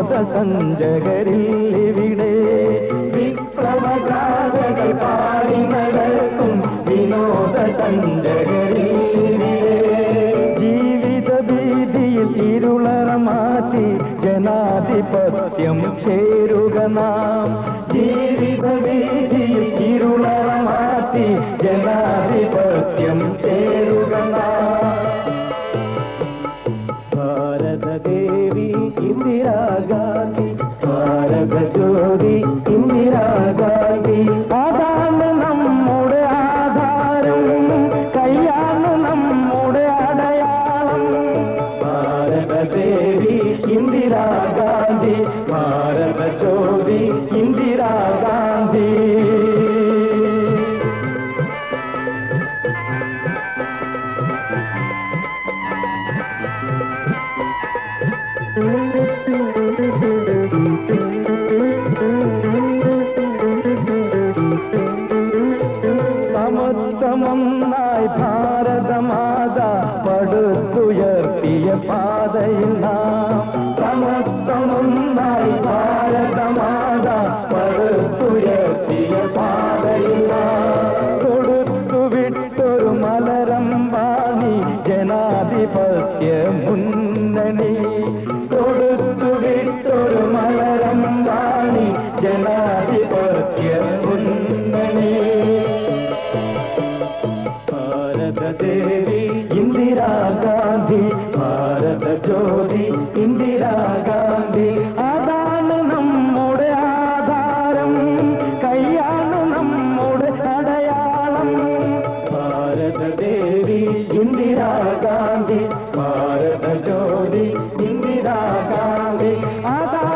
വിനോദസഞ്ചകരിവിടെ വിപ്ലവഗാഥകൾ പാടി നടക്കും വിനോദസഞ്ചകരിവിടെ ജീവിത ഭീതിയിൽ ഇരുളറ മാറ്റി ജനാധിപത്യം ചേരുക നാം ജീവിത ഭീതിയിൽ ഇരുളറ മാറ്റി ജനാധിപത്യം ചേരുക നാം ഭാരതദേവി ഇന്ദിരാഗാന്ധി ഭാരത ജ്യോതി ഇന്ദിരാഗാന്ധി അതാണ് നമ്മുടെ ആധാരം കയ്യാണ് നമ്മുടെ അടയാളം ഭാരതദേവി ഇന്ദിരാഗാന്ധി ഭാരത ജ്യോതി ഇന്ദിരാഗാന്ധി സമത്വമൊന്നായി ഭാരതമാത പടുത്തുയർത്തിയ പാതയിൽ നാം സമത്വമൊന്നായി ഭാരതമാത പടുത്തുയർത്തിയ പാതയിൽ നാം കൊടുത്തുവിട്ടൊരു മലരം വാണി ജനാധിപത്യ മുന്നണി കൊടുത്തുവിട്ടൊരു മലരം വാണി ജനാധിപത്യ മുന്നണി ഭാരതദേവി ഇന്ദിരാഗാന്ധി ഭാരത ജ്യോതി ഇന്ദിരാഗാന്ധി അതാണ് നമ്മുടെ ആധാരം കയ്യാണ് നമ്മുടെ അടയാളം ഭാരതദേവി ഇന്ദിരാഗാന്ധി ഭാരത ജ്യോതി ഇന്ദിരാഗാന്ധി അതാണ്